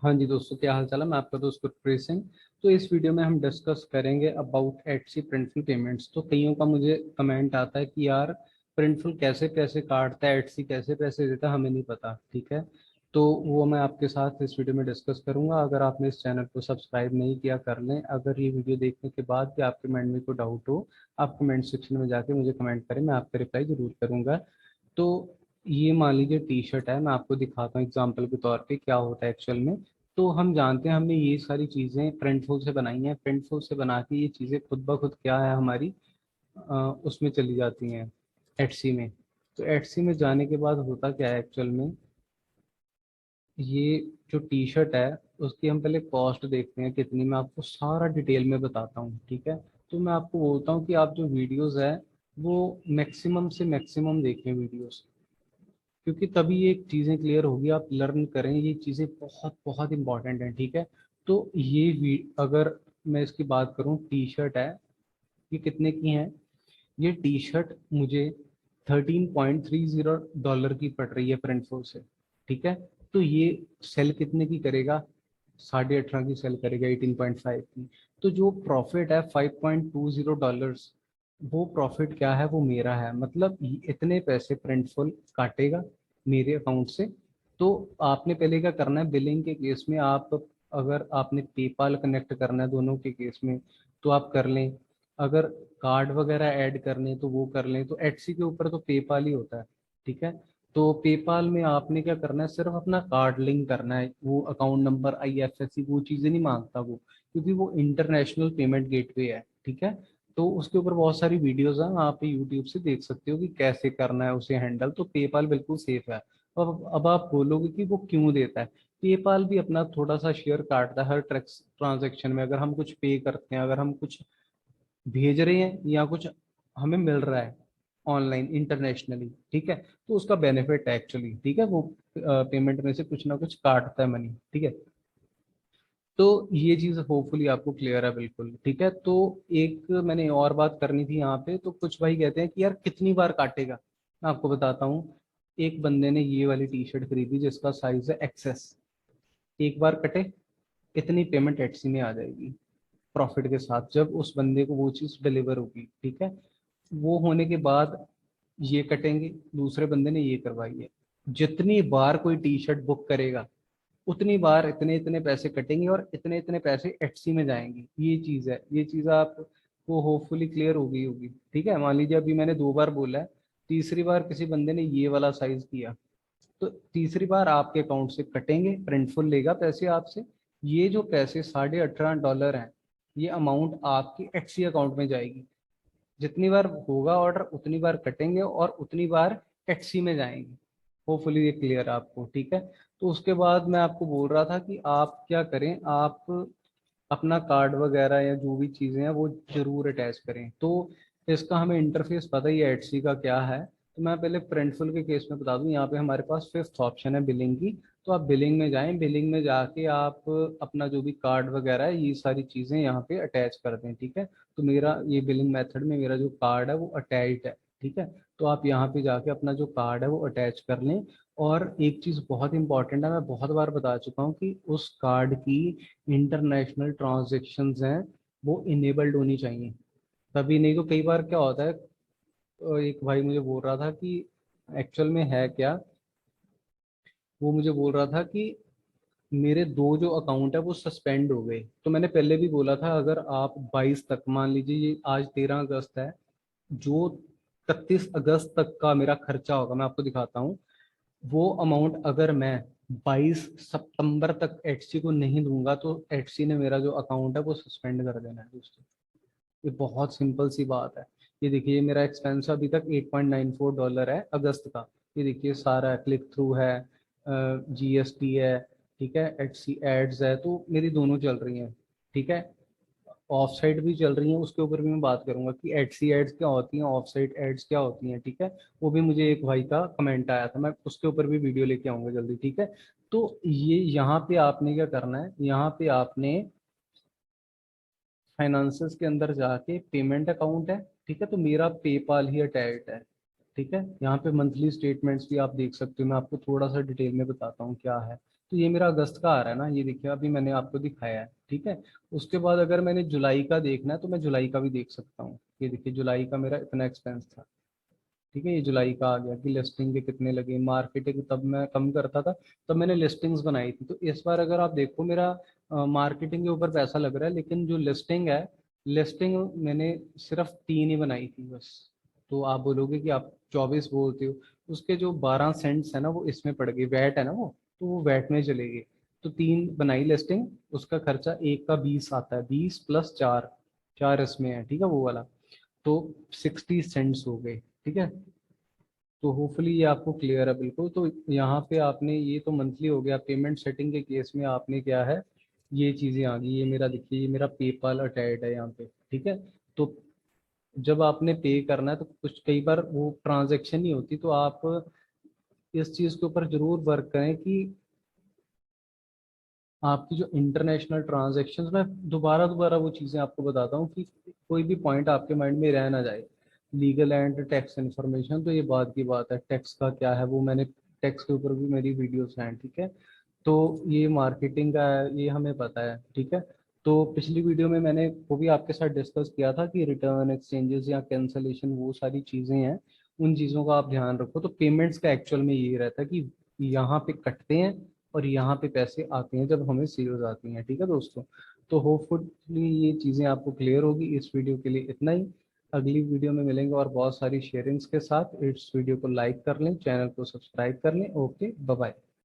हाँ जी दोस्तों, क्या हाल चाल है। मैं आपका दोस्त गुरप्रीत सिंह। तो इस वीडियो में हम डिस्कस करेंगे अबाउट एटसी प्रिंटफुल पेमेंट्स। तो कईयों का मुझे कमेंट आता है कि यार प्रिंटफुल कैसे पैसे काटता है, एटसी कैसे पैसे देता है, हमें नहीं पता। ठीक है, तो वो मैं आपके साथ इस वीडियो में डिस्कस करूंगा। अगर आपने इस चैनल को सब्सक्राइब नहीं किया, कर लें। अगर ये वीडियो देखने के बाद भी आपके माइंड में कोई डाउट हो, आप कमेंट सेक्शन में जाके मुझे कमेंट करें, मैं आपका रिप्लाई जरूर करूंगा। तो ये मान लीजिए टी शर्ट है, मैं आपको दिखाता हूँ एग्जाम्पल के तौर पे क्या होता है एक्चुअल में। तो हम जानते हैं हमने ये सारी चीज़ें प्रिंटफुल से बनाई हैं, प्रिंटफुल से बना के ये चीज़ें खुद ब खुद क्या है हमारी उसमें चली जाती हैं एटसी में। तो एटसी में जाने के बाद होता क्या है एक्चुअल में, ये जो टी शर्ट है उसकी हम पहले कॉस्ट देखते हैं कितनी। मैं आपको सारा डिटेल में बताता हूँ, ठीक है। तो मैं आपको बोलता हूँ कि आप जो वीडियोस है वो मैक्सिमम से मैक्सिमम देखें वीडियोस, क्योंकि तभी ये चीज़ें क्लियर होगी, आप लर्न करें। ये चीज़ें बहुत बहुत इंपॉर्टेंट हैं, ठीक है। तो अगर मैं इसकी बात करूं, टी शर्ट है, ये कितने की है। ये टी शर्ट मुझे $13.30 की पड़ रही है प्रिंटफुल से, ठीक है। तो ये सेल कितने की करेगा, 18.5 की सेल करेगा, 18.5 की। तो जो प्रॉफिट है $5.20, वो प्रॉफिट क्या है, वो मेरा है। मतलब इतने पैसे प्रिंटफुल काटेगा मेरे अकाउंट से। तो आपने पहले क्या करना है, बिलिंग के केस में आप, अगर आपने पेपाल कनेक्ट करना है दोनों के केस में तो आप कर लें। अगर कार्ड वगैरह ऐड करने तो वो कर लें। तो एटसी के ऊपर तो पेपाल ही होता है, ठीक है। तो पेपाल में आपने क्या करना है, सिर्फ अपना कार्ड लिंक करना है। वो अकाउंट नंबर, आईएफएससी, वो चीज़ें नहीं मांगता वो, क्योंकि वो इंटरनेशनल पेमेंट गेटवे है, ठीक है। तो उसके ऊपर बहुत सारी वीडियोस हैं, आप यूट्यूब से देख सकते हो कि कैसे करना है उसे हैंडल। तो पेपाल बिल्कुल सेफ है। अब आप बोलोगे कि वो क्यों देता है। पेपाल भी अपना थोड़ा सा शेयर काटता है हर ट्रांजेक्शन में। अगर हम कुछ पे करते हैं, अगर हम कुछ भेज रहे हैं या कुछ हमें मिल रहा है ऑनलाइन इंटरनेशनली, ठीक है, तो उसका बेनिफिट है एक्चुअली, ठीक है। वो पेमेंट में से कुछ ना कुछ काटता है मनी, ठीक है। तो ये चीज़ होपफुली आपको क्लियर है, बिल्कुल ठीक है। तो एक मैंने और बात करनी थी यहाँ पे। तो कुछ भाई कहते हैं कि यार कितनी बार काटेगा। मैं आपको बताता हूँ। एक बंदे ने ये वाली टी शर्ट खरीदी जिसका साइज है एक्सेस, एक बार कटे, इतनी पेमेंट एटसी में आ जाएगी प्रॉफिट के साथ, जब उस बंदे को वो चीज़ डिलीवर होगी, ठीक है। वो होने के बाद ये कटेंगे, दूसरे बंदे ने ये करवाई है। जितनी बार कोई टी शर्ट बुक करेगा उतनी बार इतने इतने पैसे कटेंगे और इतने इतने पैसे एटसी में जाएंगे। ये चीज़ है, ये चीज़ आपको होपफुली क्लियर हो गई होगी, ठीक है। मान लीजिए अभी मैंने 2 बार बोला है, तीसरी बार किसी बंदे ने ये वाला साइज किया, तो तीसरी बार आपके अकाउंट से कटेंगे, प्रिंटफुल लेगा पैसे आपसे। ये जो पैसे $18.5 हैं, ये अमाउंट आपकी एटसी अकाउंट में जाएगी। जितनी बार होगा ऑर्डर उतनी बार कटेंगे और उतनी बार एटसी में जाएंगे। होपफुली ये क्लियर है आपको, ठीक है। तो उसके बाद मैं आपको बोल रहा था कि आप क्या करें, आप अपना कार्ड वगैरह या जो भी चीज़ें हैं वो जरूर अटैच करें। तो इसका हमें इंटरफेस पता ही है एटसी का क्या है। तो मैं पहले प्रिंटफुल के केस में बता दूं, यहाँ पे हमारे पास फिफ्थ ऑप्शन है बिलिंग की। तो आप बिलिंग में जाएं, बिलिंग में जाके आप अपना जो भी कार्ड वगैरह है ये सारी चीज़ें यहाँ पे अटैच कर दें, ठीक है। तो मेरा ये बिलिंग मेथड में मेरा जो कार्ड है वो अटैच्ड है, ठीक है। तो आप यहाँ पे जाके अपना जो कार्ड है वो अटैच कर लें। और एक चीज़ बहुत इंपॉर्टेंट है, मैं बहुत बार बता चुका हूँ कि उस कार्ड की इंटरनेशनल ट्रांजेक्शन्स हैं वो इनेबल्ड होनी चाहिए। तभी नहीं तो कई बार क्या होता है, एक भाई मुझे बोल रहा था कि एक्चुअल में है क्या, वो मुझे बोल रहा था कि मेरे 2 जो अकाउंट है वो सस्पेंड हो गए। तो मैंने पहले भी बोला था, अगर आप 22 तक, मान लीजिए ये आज 13 अगस्त है, जो 31 अगस्त तक का मेरा खर्चा होगा, मैं आपको दिखाता हूँ। वो अमाउंट अगर मैं 22 सितंबर तक एटसी को नहीं दूंगा तो एटसी ने मेरा जो अकाउंट है वो सस्पेंड कर देना है दोस्तों। ये बहुत सिंपल सी बात है। ये देखिए मेरा एक्सपेंस अभी तक $8.94 है अगस्त का। ये देखिए सारा क्लिक थ्रू है, जीएसटी है, ठीक है, एटसी एड्स है, तो मेरी दोनों चल रही हैं, ठीक है। ऑफ साइट भी चल रही हैं, उसके ऊपर भी मैं बात करूंगा कि एटसी एड्स क्या होती हैं, ऑफ साइट एड्स क्या होती हैं, ठीक है। वो भी मुझे एक भाई का कमेंट आया था, मैं उसके ऊपर भी वीडियो लेके आऊंगा जल्दी, ठीक है। तो ये यहाँ पे आपने क्या करना है, यहाँ पे आपने फाइनेंसेस के अंदर जाके पेमेंट अकाउंट है, ठीक है। तो मेरा पेपाल ही अटैच्ड है, ठीक है। यहाँ पे मंथली स्टेटमेंट्स भी आप देख सकते हो, मैं आपको थोड़ा सा डिटेल में बताता हूँ क्या है। तो ये मेरा अगस्त का आ रहा है ना, ये देखिए अभी मैंने आपको दिखाया है, ठीक है। उसके बाद अगर मैंने जुलाई का देखना है तो मैं जुलाई का भी देख सकता हूँ। ये देखिए जुलाई का मेरा इतना एक्सपेंस था, ठीक है। ये जुलाई का आ गया कि लिस्टिंग के कितने लगे, मार्केटिंग तब मैं कम करता था, तब मैंने लिस्टिंग्स बनाई थी। तो इस बार अगर आप देखो मेरा मार्केटिंग के ऊपर पैसा लग रहा है, लेकिन जो लिस्टिंग है, लिस्टिंग मैंने सिर्फ 3 ही बनाई थी बस। तो आप बोलोगे कि आप 24 बोलते हो, उसके जो 12 सेंट्स है ना वो इसमें पड़ गए, वैट है ना वो, तो वो वैट में चले गए। तो 3 बनाई लिस्टिंग, उसका खर्चा एक का 20 आता है, 20 प्लस 4, 4 इसमें है, ठीक है वो वाला। तो 60 सेंट्स हो गए, ठीक है। तो होपफुली ये आपको क्लियर है बिल्कुल। तो यहाँ पे आपने, ये तो मंथली हो गया, पेमेंट सेटिंग के केस में आपने क्या है, ये चीज़ें आ गई। ये मेरा देखिए, ये मेरा पेपाल अटैच है यहाँ पे, ठीक है। तो जब आपने पे करना है तो कुछ कई बार वो ट्रांजैक्शन नहीं होती, तो आप इस चीज़ के ऊपर जरूर वर्क करें कि आपकी जो इंटरनेशनल ट्रांजैक्शंस, मैं दोबारा दोबारा वो चीज़ें आपको बताता हूँ कि कोई भी पॉइंट आपके माइंड में रह ना जाए। लीगल एंड टैक्स इन्फॉर्मेशन, तो ये बात की बात है, टैक्स का क्या है वो मैंने, टैक्स के ऊपर भी मेरी वीडियोस हैं, ठीक है। तो ये मार्केटिंग का है, ये हमें पता है, ठीक है। तो पिछली वीडियो में मैंने वो भी आपके साथ डिस्कस किया था कि रिटर्न एक्सचेंजेस या कैंसलेशन, वो सारी चीज़ें हैं, उन चीज़ों का आप ध्यान रखो। तो पेमेंट्स का एक्चुअल में ये रहता है कि यहाँ पे कटते हैं और यहाँ पे पैसे आते हैं जब हमें सेल्स आती हैं, ठीक है दोस्तों। तो होपफुली ये चीज़ें आपको क्लियर होगी। इस वीडियो के लिए इतना ही। अगली वीडियो में मिलेंगे और बहुत सारी शेयरिंग्स के साथ। इस वीडियो को लाइक कर लें, चैनल को सब्सक्राइब कर लें। Okay, bye bye.